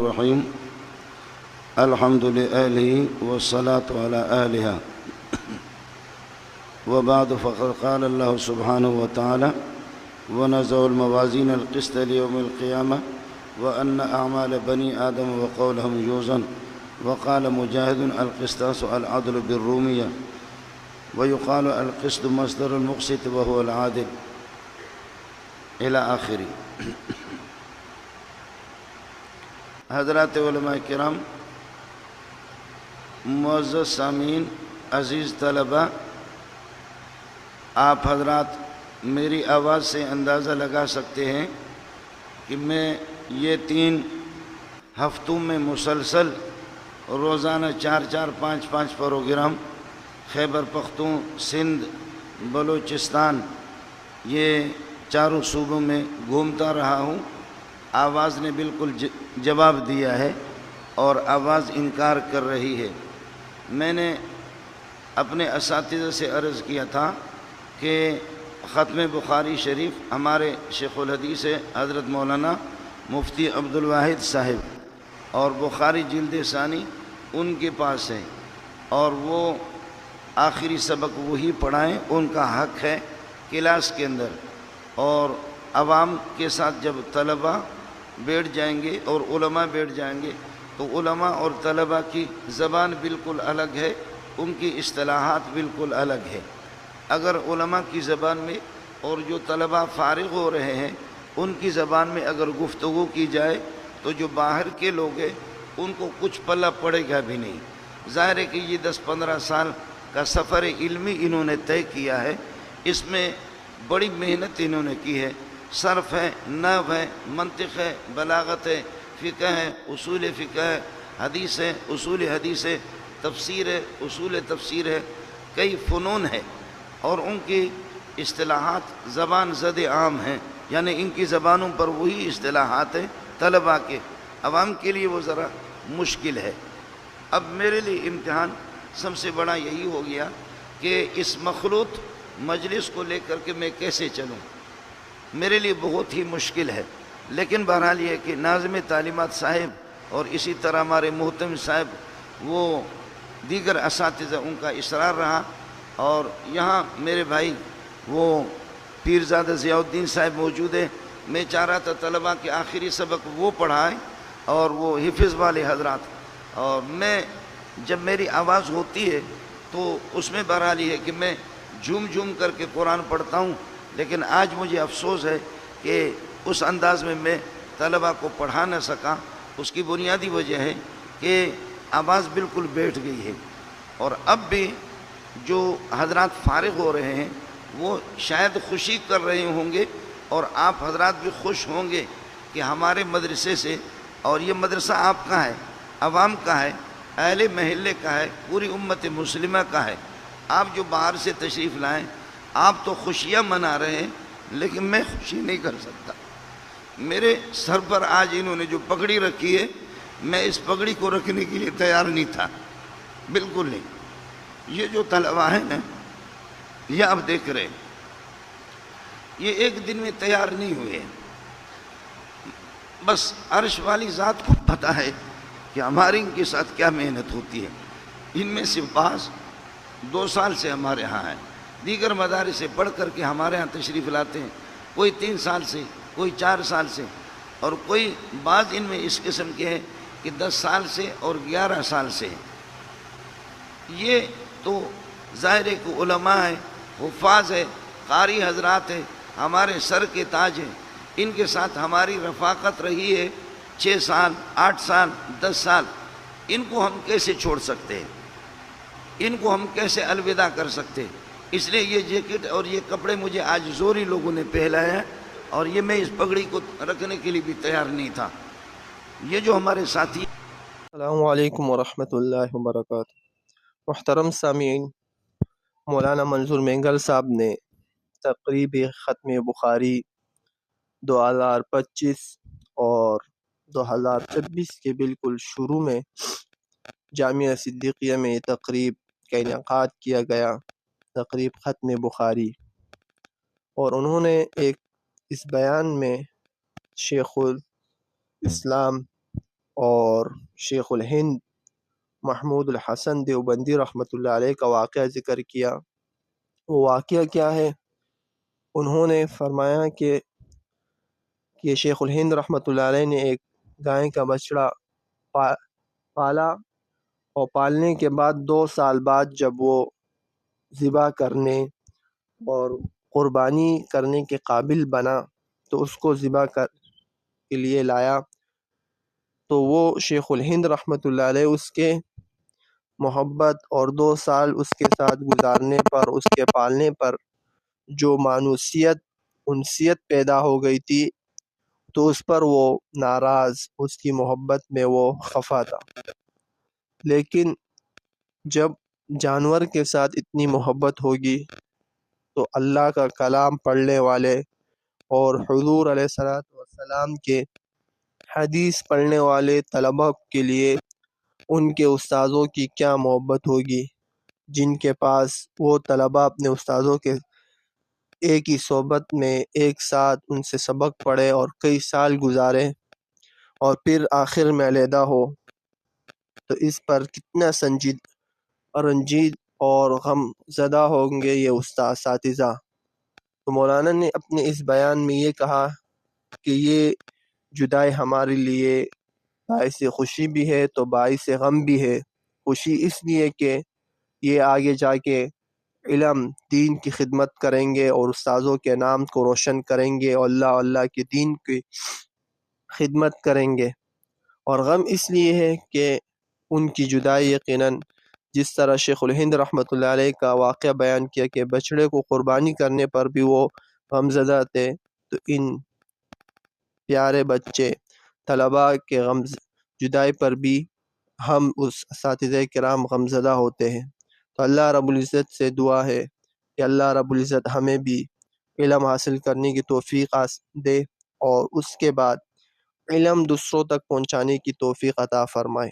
الرحيم الحمد لله والصلاة على أهلها وبعد فقد قال الله سبحانه وتعالى ونزع الموازين القسط ليوم القيامة وأن أعمال بني آدم وقولهم يوزن وقال مجاهد القسطاس العدل بالرومية ويقال القسط مصدر المقسط وهو العادل إلى آخره۔ حضرات علماء کرام، معزز سامعین، عزیز طلباء، آپ حضرات میری آواز سے اندازہ لگا سکتے ہیں کہ میں یہ 3 ہفتوں میں مسلسل روزانہ 4 5 پروگرام خیبر پختون، سندھ، بلوچستان، یہ چاروں صوبوں میں گھومتا رہا ہوں۔ آواز نے بالکل جواب دیا ہے اور آواز انکار کر رہی ہے۔ میں نے اپنے اساتذہ سے عرض کیا تھا کہ ختم بخاری شریف ہمارے شیخ الحدیث حضرت مولانا مفتی عبدالواحد صاحب اور بخاری جلد ثانی ان کے پاس ہے، اور وہ آخری سبق وہی پڑھائیں، ان کا حق ہے کلاس کے اندر۔ اور عوام کے ساتھ جب طلباء بیٹھ جائیں گے اور علماء بیٹھ جائیں گے تو علماء اور طلباء کی زبان بالکل الگ ہے، ان کی اصطلاحات بالکل الگ ہے۔ اگر علماء کی زبان میں اور جو طلباء فارغ ہو رہے ہیں ان کی زبان میں اگر گفتگو کی جائے تو جو باہر کے لوگ ہیں ان کو کچھ پلہ پڑے گا بھی نہیں۔ ظاہر ہے کہ یہ 10-15 سال کا سفر علمی انہوں نے طے کیا ہے، اس میں بڑی محنت انہوں نے کی ہے۔ صرف ہے، نحو ہے، منطق ہے، بلاغت ہے، فقہ ہے، اصول فقہ ہے، حدیث ہے، اصول حدیث ہے، تفسیر ہے، اصول تفسیر ہے، کئی فنون ہے، اور ان کی اصطلاحات زبان زد عام ہیں، یعنی ان کی زبانوں پر وہی اصطلاحات ہیں۔ طلباء کے، عوام کے لیے وہ ذرا مشکل ہے۔ اب میرے لیے امتحان سب سے بڑا یہی ہو گیا کہ اس مخلوط مجلس کو لے کر کے میں کیسے چلوں، میرے لیے بہت ہی مشکل ہے۔ لیکن بہرحال یہ کہ ناظم تعلیمات صاحب اور اسی طرح ہمارے محتم صاحب، وہ دیگر اساتذہ، ان کا اصرار رہا، اور یہاں میرے بھائی وہ پیرزادہ ضیاء الدین صاحب موجود ہیں۔ میں چاہ رہا تھا طلباء کے آخری سبق وہ پڑھائیں اور وہ حفظ والے حضرات، اور میں جب میری آواز ہوتی ہے تو اس میں بہرحال یہ ہے کہ میں جھوم کر کے قرآن پڑھتا ہوں، لیکن آج مجھے افسوس ہے کہ اس انداز میں طلباء کو پڑھا نہ سکا۔ اس کی بنیادی وجہ ہے کہ آواز بالکل بیٹھ گئی ہے، اور اب بھی جو حضرات فارغ ہو رہے ہیں وہ شاید خوشی کر رہے ہوں گے، اور آپ حضرات بھی خوش ہوں گے کہ ہمارے مدرسے سے، اور یہ مدرسہ آپ کا ہے، عوام کا ہے، اہل محلے کا ہے، پوری امت مسلمہ کا ہے۔ آپ جو باہر سے تشریف لائیں، آپ تو خوشیاں منا رہے ہیں، لیکن میں خوشی نہیں کر سکتا۔ میرے سر پر آج انہوں نے جو پگڑی رکھی ہے، میں اس پگڑی کو رکھنے کے لیے تیار نہیں تھا، بالکل نہیں۔ یہ جو طلباء ہیں نا، یہ آپ دیکھ رہے ہیں، یہ ایک دن میں تیار نہیں ہوئے، بس عرش والی ذات کو پتہ ہے کہ ہماری ان کے ساتھ کیا محنت ہوتی ہے۔ ان میں سے بعض 2 سال سے ہمارے ہاں ہیں، دیگر مدارس سے پڑھ کر کے ہمارے ہاں تشریف لاتے ہیں، کوئی 3 سال سے، کوئی 4 سال سے، اور کوئی بعض ان میں اس قسم کے ہیں کہ 10 سال سے اور 11 سال سے ہیں۔ یہ تو ظاہر ہے کہ علماء ہیں، حفاظ ہے، قاری حضرات ہیں، ہمارے سر کے تاج ہیں، ان کے ساتھ ہماری رفاقت رہی ہے 6 سال، 8 سال، 10 سال۔ ان کو ہم کیسے چھوڑ سکتے ہیں، ان کو ہم کیسے الوداع کر سکتے ہیں؟ اس لیے یہ جیکٹ اور یہ کپڑے مجھے آج زوری لوگوں نے پہلایا ہے، اور یہ میں اس پگڑی کو رکھنے کے لیے بھی تیار نہیں تھا۔ یہ جو ہمارے ساتھی، السلام علیکم ورحمۃ اللہ وبرکاتہ۔ محترم سامعین، مولانا منظور مینگل صاحب نے تقریب ختم بخاری 2025 اور 2026 کے بالکل شروع میں جامعہ صدیقیہ میں یہ تقریب کا انعقاد کیا گیا، تقریب ختم بخاری، اور انہوں نے ایک اس بیان میں شیخ الاسلام اور شیخ الہند محمود الحسن دیوبندی رحمۃ اللہ علیہ کا واقعہ ذکر کیا۔ وہ واقعہ کیا ہے؟ انہوں نے فرمایا کہ شیخ الہند رحمۃ اللہ علیہ نے ایک گائے کا بچڑا پالا، اور پالنے کے بعد 2 سال بعد جب وہ ذبح کرنے اور قربانی کرنے کے قابل بنا تو اس کو ذبح کے لیے لایا، تو وہ شیخ الہند رحمۃ اللہ علیہ اس کے محبت اور 2 سال اس کے ساتھ گزارنے پر، اس کے پالنے پر جو مانوسیت انسیت پیدا ہو گئی تھی، تو اس پر وہ ناراض، اس کی محبت میں وہ خفا تھا۔ لیکن جب جانور کے ساتھ اتنی محبت ہوگی تو اللہ کا کلام پڑھنے والے اور حضور علیہ السلام کے حدیث پڑھنے والے طلباء کے لیے ان کے استاذوں کی کیا محبت ہوگی، جن کے پاس وہ طلباء اپنے استاذوں کے ایک ہی صحبت میں ایک ساتھ ان سے سبق پڑھے اور کئی سال گزارے اور پھر آخر میں علیحدہ ہو، تو اس پر کتنا رنجید اور غم زدہ ہوں گے یہ اساتذہ۔ تو مولانا نے اپنے اس بیان میں یہ کہا کہ یہ جدائی ہمارے لیے باعث خوشی بھی ہے تو باعث غم بھی ہے۔ خوشی اس لیے کہ یہ آگے جا کے علم دین کی خدمت کریں گے اور استاذوں کے نام کو روشن کریں گے اور اللہ کے دین کی خدمت کریں گے، اور غم اس لیے ہے کہ ان کی جدائی یقیناً جس طرح شیخ الہند رحمۃ اللہ علیہ کا واقعہ بیان کیا کہ بچڑے کو قربانی کرنے پر بھی وہ غمزدہ تھے، تو ان پیارے بچے طلباء کے جدائی پر بھی ہم اس اساتذہ کرام غمزدہ ہوتے ہیں۔ تو اللہ رب العزت سے دعا ہے کہ اللہ رب العزت ہمیں بھی علم حاصل کرنے کی توفیق دے اور اس کے بعد علم دوسروں تک پہنچانے کی توفیق عطا فرمائے۔